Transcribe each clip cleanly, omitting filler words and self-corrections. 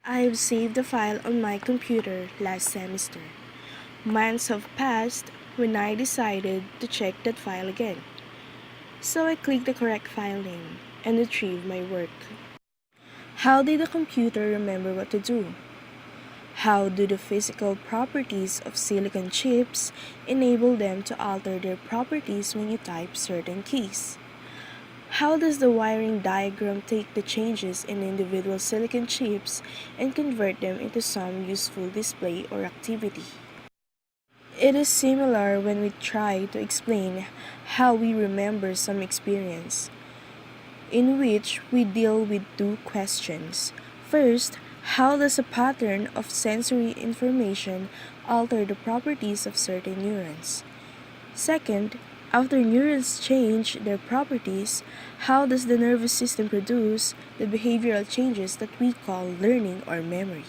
I've saved the file on my computer last semester. Months have passed when I decided to check that file again. So I clicked the correct file name and retrieved my work. How did the computer remember what to do? How do the physical properties of silicon chips enable them to alter their properties when you type certain keys? How does the wiring diagram take the changes in individual silicon chips and convert them into some useful display or activity? It is similar when we try to explain how we remember some experience, in which we deal with two questions. First, how does a pattern of sensory information alter the properties of certain neurons? Second, after neurons change their properties, how does the nervous system produce the behavioral changes that we call learning or memory?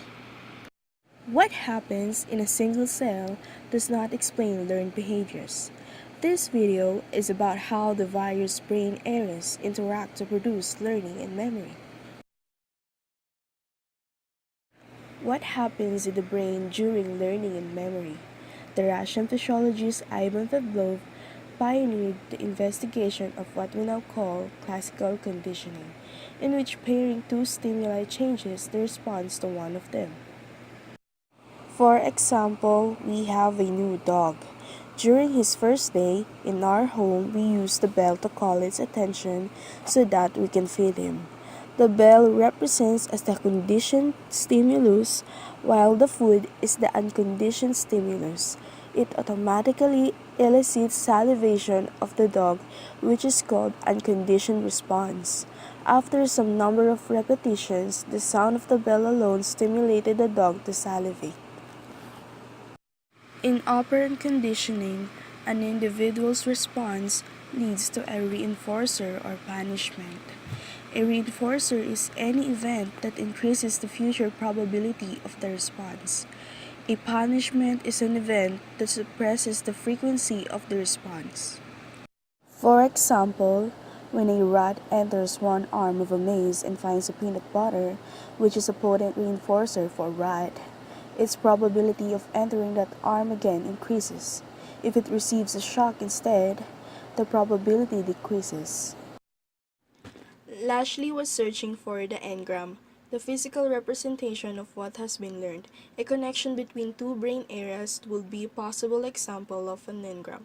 What happens in a single cell does not explain learned behaviors. This video is about how the various brain areas interact to produce learning and memory. What happens in the brain during learning and memory? The Russian physiologist Ivan Pavlov pioneered the investigation of what we now call classical conditioning, in which pairing two stimuli changes the response to one of them. For example, we have a new dog. During his first day in our home, we use the bell to call its attention so that we can feed him. The bell represents as the conditioned stimulus, while the food is the unconditioned stimulus. It automatically elicits salivation of the dog, which is called unconditioned response. After some number of repetitions, the sound of the bell alone stimulated the dog to salivate. In operant conditioning, an individual's response leads to a reinforcer or punishment. A reinforcer is any event that increases the future probability of the response. A punishment is an event that suppresses the frequency of the response. For example, when a rat enters one arm of a maze and finds a peanut butter, which is a potent reinforcer for a rat, its probability of entering that arm again increases. If it receives a shock instead, the probability decreases. Lashley was searching for the engram, the physical representation of what has been learned. A connection between two brain areas would be a possible example of an engram.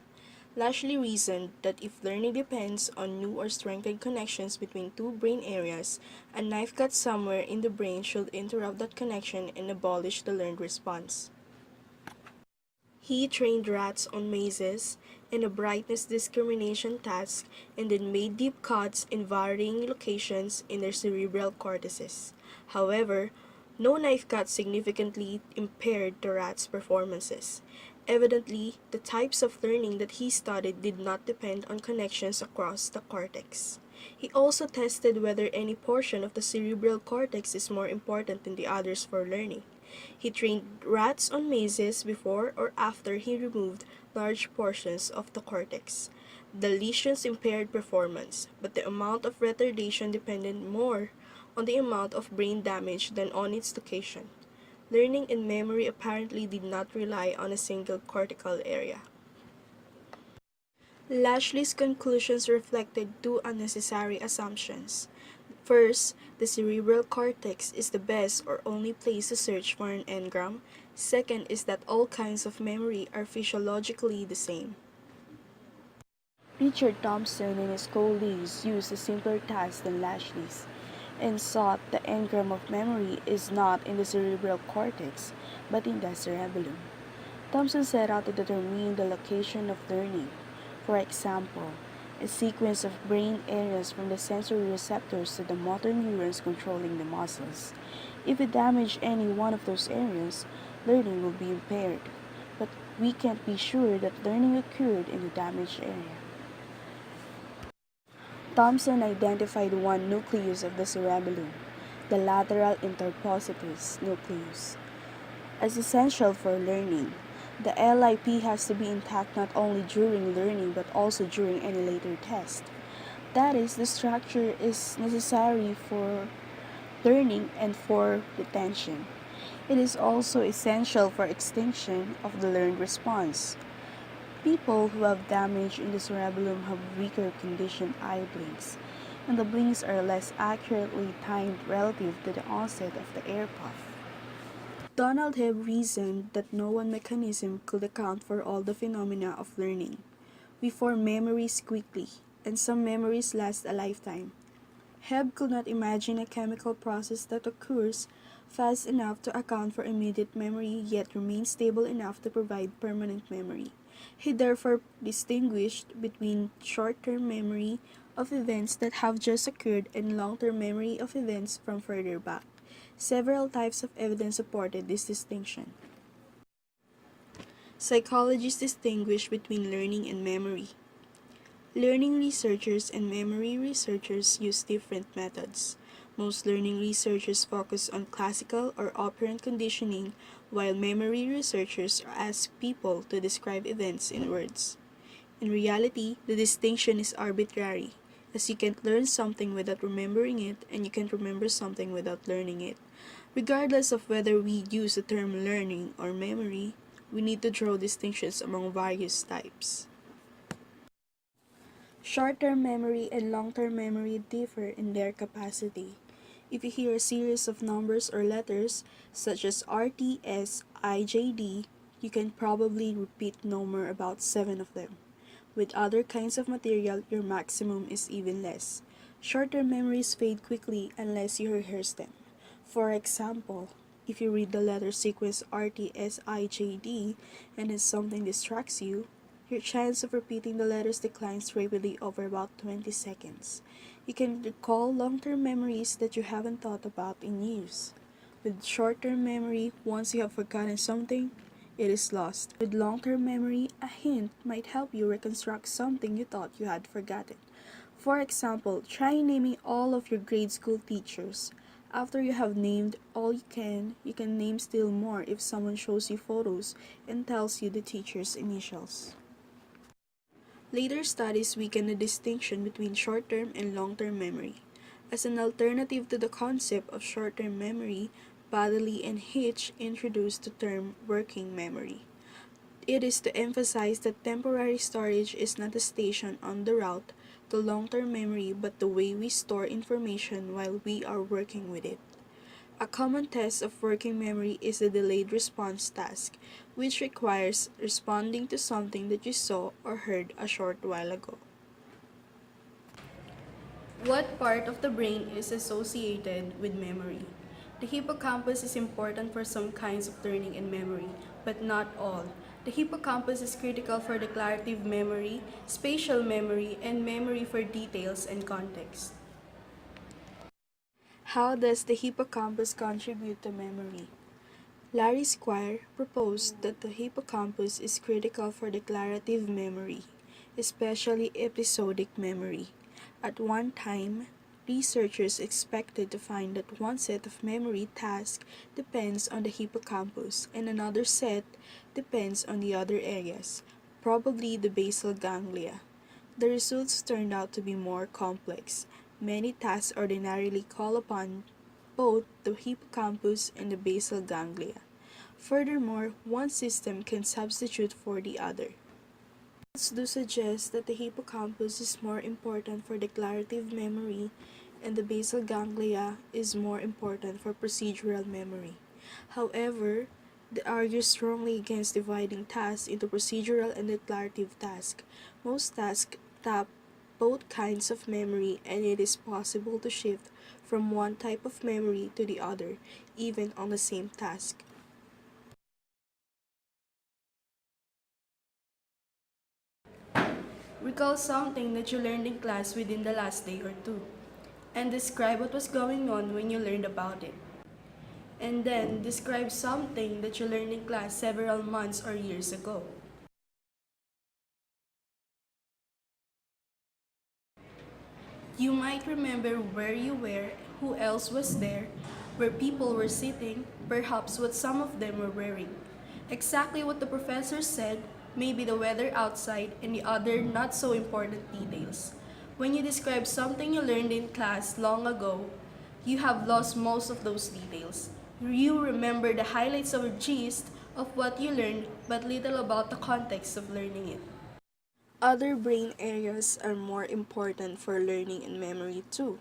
Lashley reasoned that if learning depends on new or strengthened connections between two brain areas, a knife cut somewhere in the brain should interrupt that connection and abolish the learned response. He trained rats on mazes and a brightness discrimination task and then made deep cuts in varying locations in their cerebral cortices. However, no knife cut significantly impaired the rat's performances. Evidently, the types of learning that he studied did not depend on connections across the cortex. He also tested whether any portion of the cerebral cortex is more important than the others for learning. He trained rats on mazes before or after he removed large portions of the cortex. The lesions impaired performance, but the amount of retardation depended more on the amount of brain damage than on its location. Learning and memory apparently did not rely on a single cortical area. Lashley's conclusions reflected two unnecessary assumptions. First, the cerebral cortex is the best or only place to search for an engram. Second is that all kinds of memory are physiologically the same. Richard Thompson and his colleagues used a simpler task than Lashley's and sought the engram of memory is not in the cerebral cortex, but in the cerebellum. Thompson set out to determine the location of learning. For example, a sequence of brain areas from the sensory receptors to the motor neurons controlling the muscles. If we damage any one of those areas, learning will be impaired, but we can't be sure that learning occurred in the damaged area. Thomson identified one nucleus of the cerebellum, the lateral interpositus nucleus, as essential for learning. The LIP has to be intact not only during learning but also during any later test. That is, the structure is necessary for learning and for retention. It is also essential for extinction of the learned response. People who have damage in the cerebellum have weaker conditioned eye blinks, and the blinks are less accurately timed relative to the onset of the air puff. Donald Hebb reasoned that no one mechanism could account for all the phenomena of learning. We form memories quickly, and some memories last a lifetime. Hebb could not imagine a chemical process that occurs fast enough to account for immediate memory yet remains stable enough to provide permanent memory. He therefore distinguished between short-term memory of events that have just occurred and long-term memory of events from further back. Several types of evidence supported this distinction. Psychologists distinguish between learning and memory. Learning researchers and memory researchers use different methods. Most learning researchers focus on classical or operant conditioning, while memory researchers ask people to describe events in words. In reality, the distinction is arbitrary, as you can't learn something without remembering it, and you can't remember something without learning it. Regardless of whether we use the term learning or memory, we need to draw distinctions among various types. Short-term memory and long-term memory differ in their capacity. If you hear a series of numbers or letters, such as RTSIJD, you can probably repeat no more about 7 of them. With other kinds of material, your maximum is even less. Short-term memories fade quickly unless you rehearse them. For example, if you read the letter sequence RTSIJD and then something distracts you, your chance of repeating the letters declines rapidly over about 20 seconds. You can recall long-term memories that you haven't thought about in years. With short-term memory, once you have forgotten something, it is lost. With long-term memory, a hint might help you reconstruct something you thought you had forgotten. For example, try naming all of your grade school teachers. After you have named all you can name still more if someone shows you photos and tells you the teacher's initials. Later studies weaken the distinction between short-term and long-term memory. As an alternative to the concept of short-term memory, Baddeley and Hitch introduced the term working memory. It is to emphasize that temporary storage is not a station on the route to long-term memory but the way we store information while we are working with it. A common test of working memory is the delayed response task, which requires responding to something that you saw or heard a short while ago. What part of the brain is associated with memory? The hippocampus is important for some kinds of learning and memory, but not all. The hippocampus is critical for declarative memory, spatial memory, and memory for details and context. How does the hippocampus contribute to memory? Larry Squire proposed that the hippocampus is critical for declarative memory, especially episodic memory. At one time, researchers expected to find that one set of memory tasks depends on the hippocampus and another set depends on the other areas, probably the basal ganglia. The results turned out to be more complex. Many tasks ordinarily call upon both the hippocampus and the basal ganglia. Furthermore, one system can substitute for the other. Results do suggest that the hippocampus is more important for declarative memory and the basal ganglia is more important for procedural memory. However, they argue strongly against dividing tasks into procedural and declarative tasks. Most tasks tap both kinds of memory and it is possible to shift from one type of memory to the other, even on the same task. Recall something that you learned in class within the last day or two, and describe what was going on when you learned about it. And then describe something that you learned in class several months or years ago. You might remember where you were, who else was there, where people were sitting, perhaps what some of them were wearing. Exactly what the professor said, maybe the weather outside, and the other not so important details. When you describe something you learned in class long ago, You have lost most of those details. You remember the highlights or gist of what you learned, but little about the context of learning it. Other brain areas are more important for learning and memory too.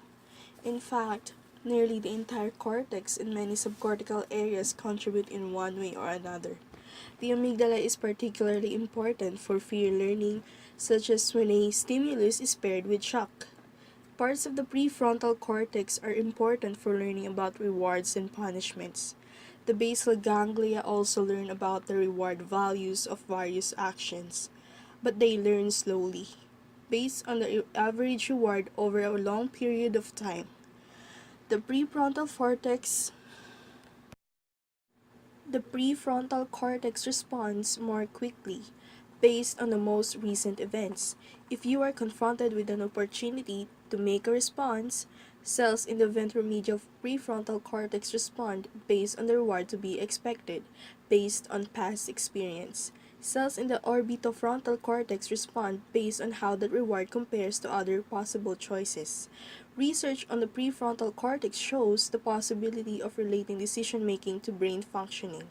In fact, nearly the entire cortex and many subcortical areas contribute in one way or another. The amygdala is particularly important for fear learning, such as when a stimulus is paired with shock. Parts of the prefrontal cortex are important for learning about rewards and punishments. The basal ganglia also learn about the reward values of various actions, but they learn slowly, based on the average reward over a long period of time. The prefrontal cortex The prefrontal cortex responds more quickly, based on the most recent events. If you are confronted with an opportunity to make a response, cells in the ventromedial prefrontal cortex respond based on the reward to be expected, based on past experience. Cells in the orbitofrontal cortex respond based on how that reward compares to other possible choices. Research on the prefrontal cortex shows the possibility of relating decision making to brain functioning.